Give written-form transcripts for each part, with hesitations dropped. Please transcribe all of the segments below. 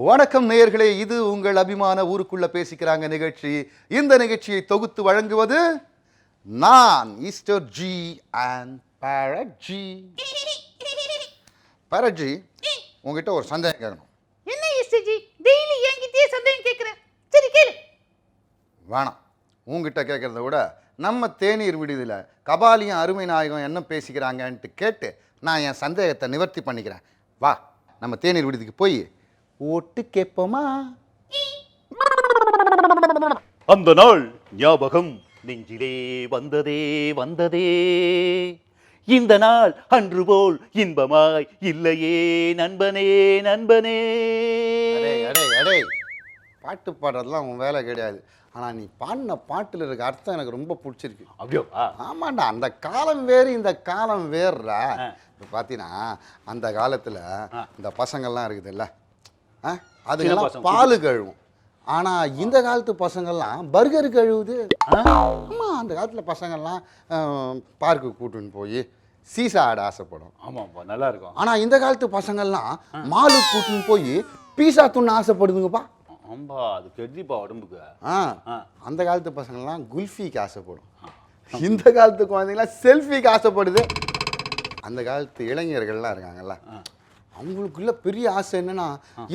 வணக்கம் நேயர்களே, இது உங்கள் அபிமான ஊருக்குள்ள பேசிக்கிறாங்க நிகழ்ச்சி. இந்த நிகழ்ச்சியை தொகுத்து வழங்குவது நான் ஈஸ்டர் ஜி அண்ட் பாரட்ஜி. பாரட்ஜி, உங்ககிட்ட ஒரு சந்தேகம் கேட்கணும். என்ன ஈஸ்டர் ஜி, டெய்லி என்கிட்டயே சந்தேகம் கேட்குறேன். சரி கேளு. வேணாம், உங்ககிட்ட கேட்கறத விட நம்ம தேநீர் விடுதியில் கபாலியும் அருமை நாயகம் என்ன பேசிக்கிறாங்கன்ட்டு கேட்டு நான் என் சந்தேகத்தை நிவர்த்தி பண்ணிக்கிறேன். வா, நம்ம தேநீர் விடுதிக்கு போய் ஓட்டு கேட்போமா? அந்த நாள் ஞாபகம் நெஞ்சிலே வந்ததே வந்ததே, இந்த நாள் அன்று போல் இன்பமாய் இல்லையே நண்பனே நண்பனே. அடே, பாட்டு பாடுறதுலாம் உன் வேலை கிடையாது. ஆனால் நீ பாடின பாட்டில் இருக்க அர்த்தம் எனக்கு ரொம்ப பிடிச்சிருக்கு. அப்படியோ? ஆமாண்டா, அந்த காலம் வேறு இந்த காலம் வேறுடா. இப்போ பார்த்தீங்கன்னா அந்த காலத்தில் இந்த பசங்கள்லாம் இருக்குதுல்ல, அதுக்கெல்லாம் பால் கழுவும். ஆனால் இந்த காலத்து பசங்கள்லாம் பர்கர் கழுவுது. ஆமாம், அந்த காலத்தில் பசங்கள்லாம் பார்க்கு கூட்டுன்னு போய் சீசா ஆட ஆசைப்படும். ஆமாப்பா, நல்லா இருக்கும். ஆனால் இந்த காலத்து பசங்கள்லாம் மாலுக்கு கூட்டுன்னு போய் பீஸா துண்ணு ஆசைப்படுதுங்கப்பா. ஆம்பா, அது கெடுதிப்பா உடம்புக்கு. அந்த காலத்து பசங்கள்லாம் குல்ஃபிக்கு ஆசைப்படும். இந்த காலத்து குழந்தைங்களாம் செல்ஃபிக்கு ஆசைப்படுது. அந்த காலத்து இளைஞர்கள்லாம் இருக்காங்கல்ல, அவங்களுக்குள்ள பெரிய ஆசை என்னன்னா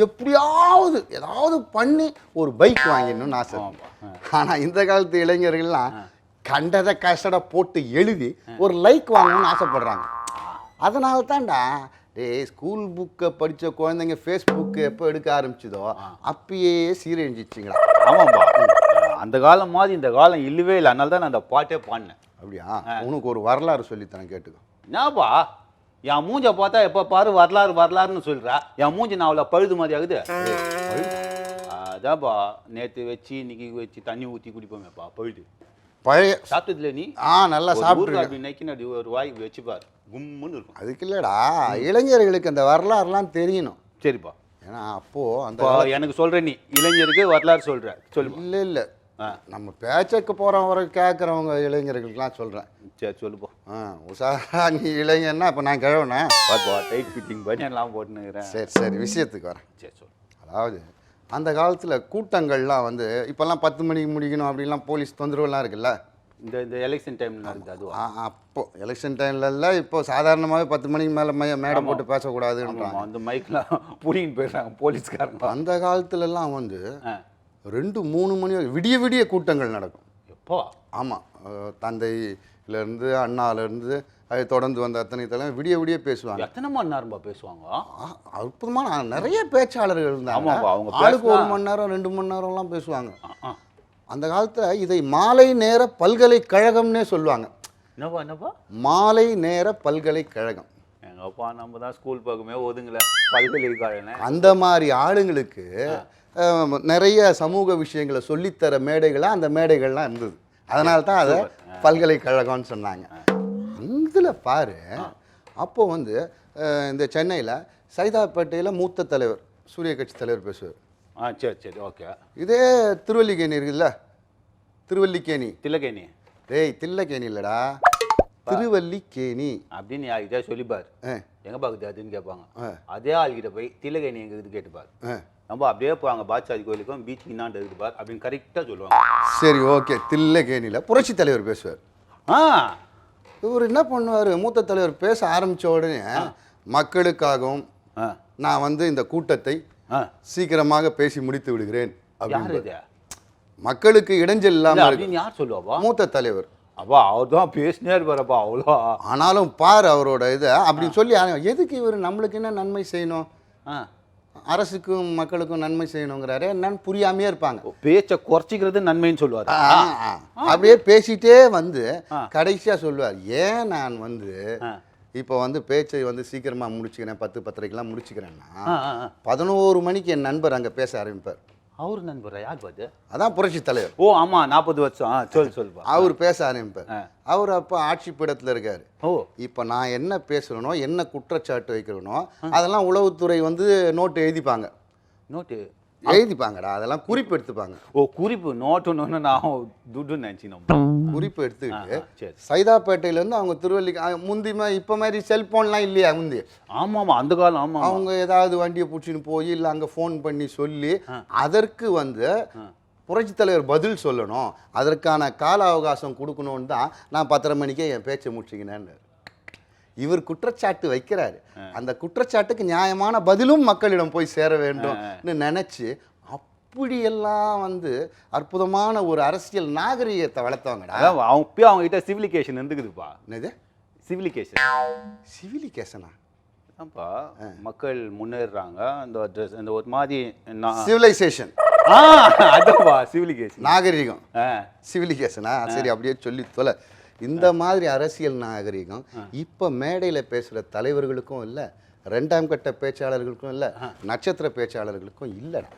எப்படியாவது ஏதாவது பண்ணி ஒரு பைக் வாங்கிடணும்னு ஆசை. ஆனால் இந்த காலத்து இளைஞர்கள்லாம் கண்டதை கஷ்ட போட்டு எழுதி ஒரு லைக் வாங்கணும்னு ஆசைப்படுறாங்க. அதனால தான்டா ஸ்கூல் புக்கை படித்த குழந்தைங்க ஃபேஸ்புக்கு எப்போ எடுக்க ஆரம்பிச்சதோ அப்பயே சீரழிஞ்சிச்சிங்களா? ஆமாப்பா, அந்த காலம் மாதிரி இந்த காலம் இல்லவே இல்லை. அதனால தான் நான் அந்த பாட்டே பாடினேன். அப்படியா? உனக்கு ஒரு வரலாறு சொல்லித்தரேன், கேட்டுக்கோ. என்னப்பா, என் மூஞ்ச பார்த்தா எப்போ பாரு வரலாறு வரலாறுன்னு சொல்கிறா. என் மூஞ்சி நான் அவ்வளோ பழுது மாதிரி ஆகுது. அதான்ப்பா, நேற்று வச்சு இன்னைக்கு வச்சு தண்ணி ஊற்றி குடிப்போமேப்பா பழுது. பழைய சாப்பிட்டதுல நீ? நல்லா சாப்பிட்டு நைக்கி ஒரு வாய் வச்சுப்பார், கும்முன்னு இருக்கும். அதுக்கு இல்லடா, இளைஞர்களுக்கு அந்த வரலாறுலாம் தெரியணும். சரிப்பா. ஏன்னா அப்போ அந்த எனக்கு சொல்ற, நீ இளைஞருக்கு வரலாறு சொல்ற, சொல்லு. இல்லை நம்ம பேச்சக்கு போகிறவரை கேட்குறவங்க இளைஞர்களுக்கெல்லாம் சொல்கிறேன். சரி சொல்லுப்போ. உஷாரா, நீ இளைஞர்னா இப்போ நான் கிழவனேன். பார்ப்பா, டைட் ஃபிட்டிங் பனியன்லாம் போட்டுனுக்கிறேன். சரி விஷயத்துக்கு வரேன். சரி சொல்லு. அதாவது அந்த காலத்தில் கூட்டங்கள்லாம் வந்து இப்போல்லாம் 10 மணிக்கு முடிக்கணும் அப்படின்லாம் போலீஸ் தொந்தரவுலாம் இருக்குல்ல. இந்த எலெக்ஷன் டைம் நடந்தது அதுவா? அப்போது எலெக்ஷன் டைம்ல இப்போ சாதாரணமாகவே 10 மணிக்கு மேலே மேடை போட்டு பேசக்கூடாதுன்றாங்க. அந்த மைக்கெலாம் புடிங்கின்னு போயிடுறாங்க போலீஸ்காரங்க. அந்த காலத்துலலாம் வந்து 2-3 மணி விடிய விடிய கூட்டங்கள் நடக்கும். எப்போ? ஆமாம், தந்தையிலேருந்து அண்ணாலேருந்து அதை தொடர்ந்து வந்த அத்தனை தலைமை விடிய விடிய பேசுவாங்க. எத்தனை மணி நேரம்பா பேசுவாங்க? அற்புதமான நிறைய பேச்சாளர்கள் இருந்தாங்க. ஆளுக்கு 1 மணி நேரம் 2 மணி நேரம்லாம் பேசுவாங்க. அந்த காலத்தில் இதை மாலை நேர பல்கலைக்கழகம்னே சொல்லுவாங்க. என்னப்பா? மாலை நேர பல்கலைக்கழகம். எங்கப்பா, நம்ம தான் ஸ்கூல் பக்கமே ஒதுங்கல, பல்கலைக்கழகம். அந்த மாதிரி ஆளுங்களுக்கு நிறைய சமூக விஷயங்களை சொல்லித்தர மேடைகளாக அந்த மேடைகள்லாம் இருந்தது. அதனால தான் அதை பல்கலைக்கழகம்னு சொன்னாங்க. இதில் பாரு, அப்போது வந்து இந்த சென்னையில் சைதாப்பேட்டையில் மூத்த தலைவர் சூரிய கட்சி தலைவர் பேசுவார். சரி ஓகே. இதே திருவல்லிக்கேணி இருக்குல்ல, திருவல்லிக்கேணி தில்லக்கேணி. தில்லக்கேணி இல்லைடா, திருவல்லிக்கேணி அப்படின்னு யார்கிட்ட சொல்லிப்பார். எங்கே பார்க்குது அதுன்னு கேட்பாங்க. அதே ஆள்கிட்ட போய் தில்லக்கேணி எங்கே இது கேட்டுப்பார். நம்ம அப்படியே போவாங்க பாட்சாதி கோயிலுக்கும் பீச் இன்னாண்டு இருக்குப்பார் அப்படின்னு கரெக்டாக சொல்லுவாங்க. சரி ஓகே. தில்லக்கேணியில் புரட்சி தலைவர் பேசுவார். இவர் என்ன பண்ணுவார், மூத்த தலைவர் பேச ஆரம்பித்த உடனே மக்களுக்காகவும் நான் வந்து இந்த கூட்டத்தை சீக்கிரமாக பேசி முடித்து விடுகிறேன் அப்படின்னு, மக்களுக்கு இடைஞ்சல் இல்லாமல் யார் சொல்லுவாப்பா? மூத்த தலைவர். அப்பா அவர் தான் பேசினே இருப்பாரப்பா அவ்வளோ. ஆனாலும் பாரு அவரோட இதை அப்படின்னு சொல்லி, எதுக்கு இவர் நம்மளுக்கு என்ன நன்மை செய்யணும், அரசுக்கும் மக்களுக்கும் நன்மை செய்யணுங்கிறாரு, என்னன்னு புரியாமையே இருப்பாங்க. பேச்சை குறைச்சிக்கிறது நன்மைன்னு சொல்லுவார். அப்படியே பேசிட்டே வந்து கடைசியாக சொல்லுவார், ஏன் நான் வந்து இப்போ வந்து பேச்சை வந்து சீக்கிரமாக முடிச்சுக்கிறேன், 10-10:30 முடிச்சுக்கிறேன்னா 11 மணிக்கு என் நண்பர் அங்கே பேச ஆரம்பிப்பார். அவர் நண்பரா? யார் பார்த்து? அதான் புரட்சி தலைவர். ஓ ஆமாம், 40 வருஷம். சொல்லுப்பா. அவர் பேச ஆரம்பிப்பார். அவர் அப்போ ஆட்சி பீடத்தில் இருக்கார். ஓ, இப்போ நான் என்ன பேசுகிறனோ, என்ன குற்றச்சாட்டு வைக்கிறனோ அதெல்லாம் உளவுத்துறை வந்து நோட்டு எழுதிப்பாங்க. நோட்டு எழுதிப்பாங்கடா, அதெல்லாம் குறிப்பு எடுத்துப்பாங்க. ஓ குறிப்பு நோட்டு நான் துட்டுன்னு நினச்சினோம். குறிப்பு எடுத்துக்கிட்டு சரி. சைதாப்பேட்டையிலேருந்து அவங்க முந்தி இப்போ மாதிரி செல்ஃபோன்லாம் இல்லையா முந்தி. ஆமாம் அந்த காலம். ஆமாம் அவங்க ஏதாவது வண்டியை பிடிச்சின்னு போய் இல்லை அங்கே ஃபோன் பண்ணி சொல்லி அதற்கு வந்து புரட்சித் தலைவர் பதில் சொல்லணும், அதற்கான கால அவகாசம் கொடுக்கணும்னு தான் நான் 10:30 மணிக்கே என் பேச்சை முடிச்சிக்கினேன்னு இவர் குற்றச்சாட்டு வைக்கிறாரு. அந்த குற்றச்சாட்டுக்கு நியாயமான பதிலும் மக்களிடம் போய் சேர வேண்டும்னு நினைச்சு அப்படியெல்லாம் வந்து அற்புதமான ஒரு அரசியல் நாகரிகத்தை வளர்த்தவங்கடா. அவங்க கிட்ட சிவிலிகேஷன் இருந்துக்குதுப்பா. என்னது சிவிலிகேஷன்? சிவிலிகேஷனா? ஆமாப்பா, மக்கள் முன்னேறாங்க, அந்த ஒரு மாதிரி சிவிலைசேஷன். அதுப்பா சிவிலிகேஷன், நாகரிகம். சிவிலிகேஷனா? சரி, அப்படியே சொல்லி தொலை. இந்த மாதிரி அரசியல் நாகரிகம் இப்ப மேடையில பேசுற தலைவர்களுக்கும் இல்ல, 2ஆம் கட்ட பேச்சாளர்களுக்கும் இல்ல, நட்சத்திர பேச்சாளர்களுக்கும் இல்லடா.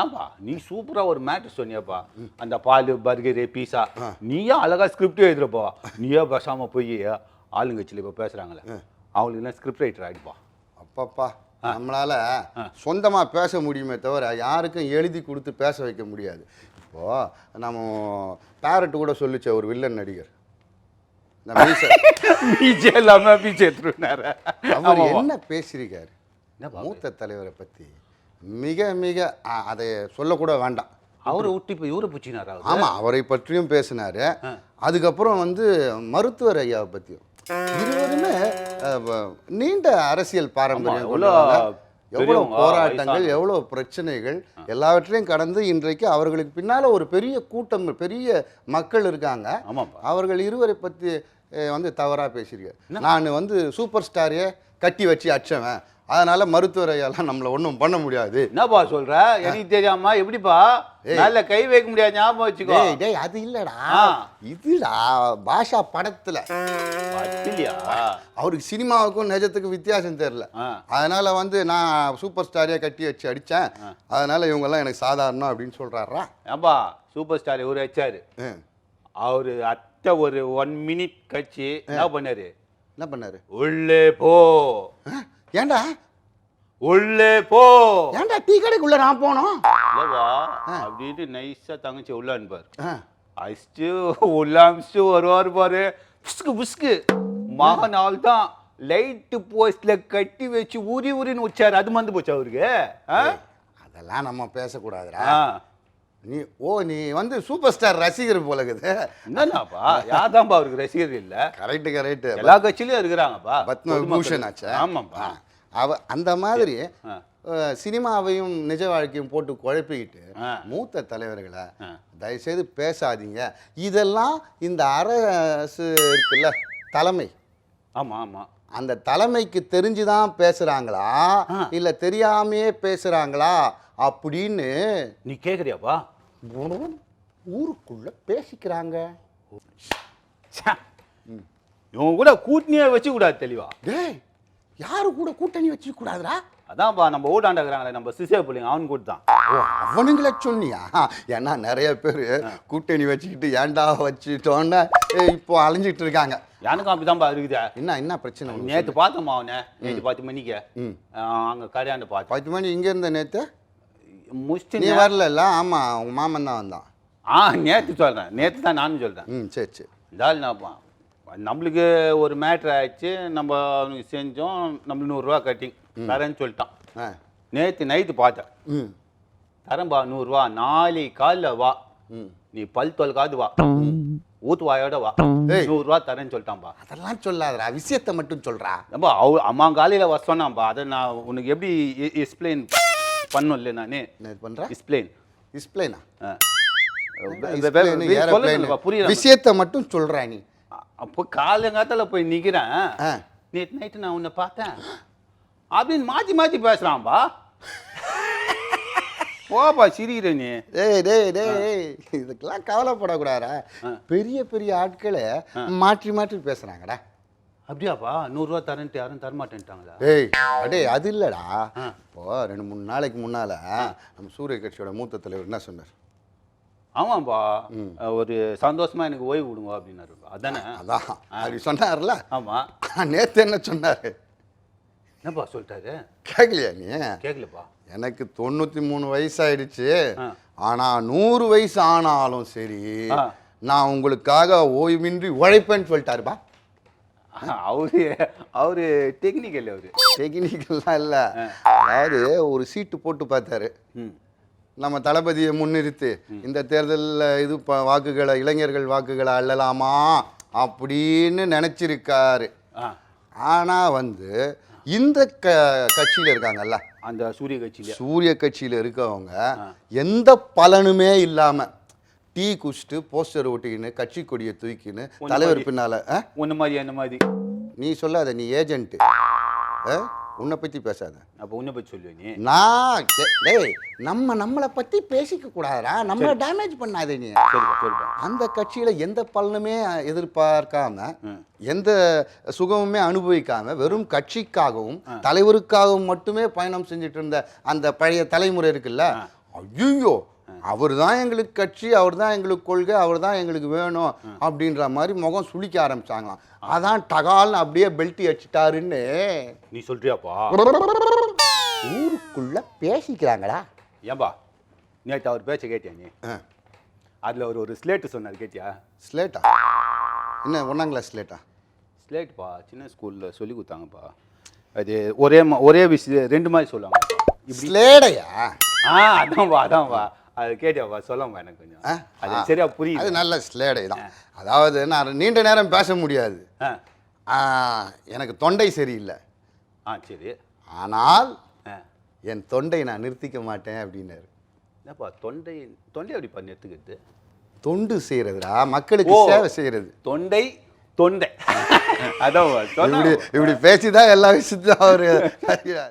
ஏன்பா நீ சூப்பரா ஒரு மேட்டர் சொன்னியப்பா, அந்த பால் பர்கரு பீஸா, நீயே அழகா ஸ்கிரிப்ட் எழுதுறப்பா. நீயே பேசாம போய் ஆளுங்கட்சியில் இப்போ பேசுறாங்களே அவங்களுக்கு என்ன ஸ்கிரிப்ட் ரைட்டர் ஆகிடுப்பா. அப்பப்பா, நம்மளால சொந்தமா பேச முடியுமே தவிர யாருக்கும் எழுதி கொடுத்து பேச வைக்க முடியாது. இப்போ நம்ம பேரட் கூட சொல்லிச்ச ஒரு வில்லன் நடிகர், அவர் என்ன பேசியிருக்காரு மூத்த தலைவரை பத்தி, மிக மிக அதை சொல்லக்கூட வேண்டாம். அவரை விட்டு இப்போ இவரை பிடிச்சினாரா? ஆமா, அவரை பற்றியும் பேசினாரு. அதுக்கப்புறம் வந்து மருத்துவர் ஐயாவை பற்றியும். இருவருமே நீண்ட அரசியல் பாரம்பரியம், எவ்வளவு போராட்டங்கள், எவ்வளவு பிரச்சனைகள் எல்லாவற்றையும் கடந்து இன்றைக்கு அவர்களுக்கு பின்னால ஒரு பெரிய கூட்டம், பெரிய மக்கள் இருக்காங்க. அவர்கள் இருவரை பற்றி வந்து தவறாக பேசியிருக்கேன். நான் வந்து சூப்பர் ஸ்டாரையே கட்டி வச்சு அடிச்சவன், அதனால மருத்துவர் ஐயாலாம் நம்மள ஒன்றும் பண்ண முடியாது. என்னப்பா சொல்ற? எனக்கு தெரியாமா? எப்படிப்பா நல்ல கை வைக்க முடியாது, ஞாபகம் வச்சுக்கோ. டேய் அது இல்லடா, இதுடா பாஷா படத்துல இல்லையா? அவருக்கு சினிமாவுக்கும் நிஜத்துக்கு வித்தியாசம் தெரியல. அதனால வந்து நான் சூப்பர் ஸ்டாரையே கட்டி வச்சு அடித்தேன், அதனால இவங்கெல்லாம் எனக்கு சாதாரணம் அப்படின்னு சொல்றாரா? ஏன்பா சூப்பர் ஸ்டார் இவர் வச்சாரு, அவரு அத்தை ஒரு 1 மினிட் கட்சி என்ன பண்ணாரு? உள்ளே போ. ஏண்டா உள்ளே போ? ஏண்டா டீ கடைக்குள்ள நான் போனோம் அப்படின்ட்டு நைஸா தங்கச்சி உள்ள அனுப்பாரு. அடிச்சுட்டு உள்ள அமிச்சு வருவாரு பாரு, புஸ்கு புஸ்கு மகன். ஆள் தான் லைட்டு போஸ்ட்ல கட்டி வச்சு உரின்னு வச்சாரு. அது மந்து போச்சு அவருக்கு. அதெல்லாம் நம்ம பேசக்கூடாதுடா. நீ வந்து சூப்பர் ஸ்டார் ரசிகர் போல இருக்குது. என்னன்னாப்பா யார்தான்ப்பா அவருக்கு ரசிகர் இல்ல? கரெக்ட், எல்லா கட்சியிலும் இருக்கிறாங்கப்பா. பத்மபூஷன் ஆச்சு. ஆமாப்பா. அந்த மாதிரி சினிமாவையும் நிஜ வாழ்க்கையும் போட்டு குழப்பிக்கிட்டு மூத்த தலைவர்களை தயவுசெய்து பேசாதீங்க. இதெல்லாம் இந்த அரசு இருக்குல்ல, தலைமை. ஆமா ஆமா, அந்த தலைமைக்கு தெரிஞ்சுதான் பேசுறாங்களா இல்ல தெரியாமையே பேசுறாங்களா அப்படின்னு நீ கேக்குறியாப்பா? ஊருக்குள்ள பேசிக்கிறாங்க. இவங்க கூட கூட்டணியே வச்சு கூடாது தெளிவா. டேய், யாரு கூட கூட்டணி வச்சு கூடாதுடா? அதான்ப்பா நம்ம ஓட்டாண்டாக்குறாங்களே நம்ம சிசியா பிள்ளைங்க, அவனு கூட தான். ஓ, அவனுங்கள சொன்னியா? ஏன்னா நிறைய பேர் கூட்டணி வச்சுக்கிட்டு ஏன்டா வச்சுட்டோன்னு இப்போ அலைஞ்சிட்டு இருக்காங்க. எனக்கும் அப்படிதான்ப்பா இருக்குது. என்ன பிரச்சனை? நேற்று பார்த்தோம்மா அவனை, நேற்று 10 மணிக்கு அங்கே கடையாண்டு பார்த்து. 10 மணி இங்கே இருந்த நேற்று முடிச்சு நீ வரல? ஆமா, உங்க மாமன் தான் வந்தான். நேற்று சொல்கிறேன், நேற்று தான் நானும் சொல்கிறேன். சரி இதால் நான் நம்மளுக்கு ஒரு மேட்ரு ஆயிடுச்சு, நம்ம அவனுக்கு செஞ்சோம், நம்மளுக்கு 100 ரூபா கட்டிங் தரேன்னு சொல்லிட்டான். நேற்று நைட்டு பார்த்தேன், தரேன்பா 100 ரூபா, நாளைக்கு காலைல வா, நீ பல் தொல்காது வா, ஊத்து வாயோட வா, 100 ரூபா தரேன்னு சொல்லிட்டான்பா. அதெல்லாம் சொல்லாதடா, விஷயத்தை மட்டும் சொல்றா. நம்ம அம்மா காலையில் வர சொன்னான்பா. அதை நான் உனக்கு எப்படி எக்ஸ்பிளைன் பண்ணும் இல்லை நானே பண்றேன். எக்ஸ்பிளைனா புரியல, விஷயத்தை மட்டும் சொல்றா நீ. அப்போ காலங்காத்தால போய் நிக்கிறேன், நேற்று நைட்டு நான் உன்னை பார்த்தேன் அப்படின்னு மாத்தி மாத்தி பேசுறான்பா. போப்பா சிரிக்கிற நீ. டேய் இதுக்கெல்லாம் கவலைப்படக்கூடாதா? பெரிய பெரிய ஆட்களை மாற்றி மாற்றி பேசுறாங்கடா. அப்படியாப்பா? 100 ரூபா தரேன்ட்டு யாரும் தரமாட்டேன்ட்டாங்களா? டேய் அது இல்லடா. இப்போ 2-3 நாளைக்கு முன்னால நம்ம சூரிய கட்சியோட மூத்த தலைவர் என்ன சொன்னார்? ஆமாப்பா, ஒரு சந்தோஷமா எனக்கு ஓய்வு விடுங்க அப்படின்னாரு. அதானே? அதான் அப்படி சொன்னார்ல. ஆமா. நேத்து என்ன சொன்னாரு? என்னப்பா சொல்லிட்டாரு? கேட்கலையா நீ? கேட்கலப்பா. எனக்கு 93 வயசாயிடுச்சு. ஆ. ஆனா 100 வயசு ஆனாலும் சரி ஆ. நான் உங்களுக்காக ஓய்வின்றி உழைப்பேன்னு சொல்லிட்டாருப்பா. அவரு டெக்னிக்கல் அவரு. டெக்னிக்கல்லாம் இல்லை, அதாவது ஒரு சீட்டு போட்டு பார்த்தாரு. ம். நம்ம தளபதியை முன்னிறுத்து இந்த தேர்தலில் இது வாக்குகளை இளைஞர்கள் வாக்குகளை அள்ளலாமா அப்படின்னு நினச்சிருக்காரு. ஆ. ஆனால் வந்து இந்த கட்சியில் இருக்காங்கல்ல, அந்த சூரிய கட்சியில சூரிய கட்சியில் இருக்கவங்க எந்த பலனுமே இல்லாமல் டீ குடிச்சிட்டு போஸ்டர் ஒட்டிக்கின்னு கட்சி கொடியை தூக்கின்னு தலைவர் பின்னால் ஒன்று மாதிரி அந்த மாதிரி. நீ சொல்லாத, நீ ஏஜென்ட்டு, உன்னை பற்றி பேசாத. அப்போ உன்னை பற்றி சொல்லுவேன் நீ. நான் டேய் நம்மளை பற்றி பேசிக்க கூடாதா, நம்மளை டேமேஜ் பண்ணாதே நீ. சரிப்பா சரிப்பா. அந்த கட்சியில் எந்த பலனுமே எதிர்பார்க்காம எந்த சுகமுமே அனுபவிக்காம வெறும் கட்சிக்காகவும் தலைவருக்காகவும் மட்டுமே பயணம் செஞ்சுட்டு இருந்த அந்த பழைய தலைமுறை இருக்குல்ல, ஐயோ அவர் தான் எங்களுக்கு கட்சி, அவர் தான் எங்களுக்கு கொள்கை, அவர் தான் எங்களுக்கு வேணும் அப்படின்ற மாதிரி முகம் சுளிக்க ஆரம்பிச்சாங்களாம். அதான் டகால்னு அப்படியே பெல்ட்டி அடிச்சிட்டாருன்னு நீ சொல்றியாப்பா? ஊருக்குள்ள பேசிக்கிறாங்களா? ஏன்பா நேற்று அவர் பேச்ச கேட்டியா நீ? அதில் ஒரு ஸ்லேட்டு சொன்னார், கேட்டியா? ஸ்லேட்டா? என்ன 1ஆம் கிளாஸ் ஸ்லேட்டா? ஸ்லேட்ப்பா, சின்ன ஸ்கூலில் சொல்லி கொடுத்தாங்கப்பா. அது ஒரே விஷயம் 2 மாதிரி சொல்லுவாங்க. ஸ்லேடையா? அதான்ப்பா அது கேட்டியாப்பா? சொல்லாமா எனக்கு கொஞ்சம். அது சரியா புரியுது. அது நல்ல ஸ்லேடை தான். அதாவது நான் நீண்ட நேரம் பேச முடியாது, எனக்கு தொண்டை சரியில்லை. சரி. ஆனால் என் தொண்டை நான் நிறுத்திக்க மாட்டேன் அப்படின்னாரு. என்னப்பா தொண்டை எப்படிப்பா நிறுத்துக்கிறது? தொண்டு செய்யறதுடா, மக்களுக்கு சேவை செய்யறது. தொண்டை அதான் இப்படி பேசிதான் எல்லா விஷயத்தையும் அவரு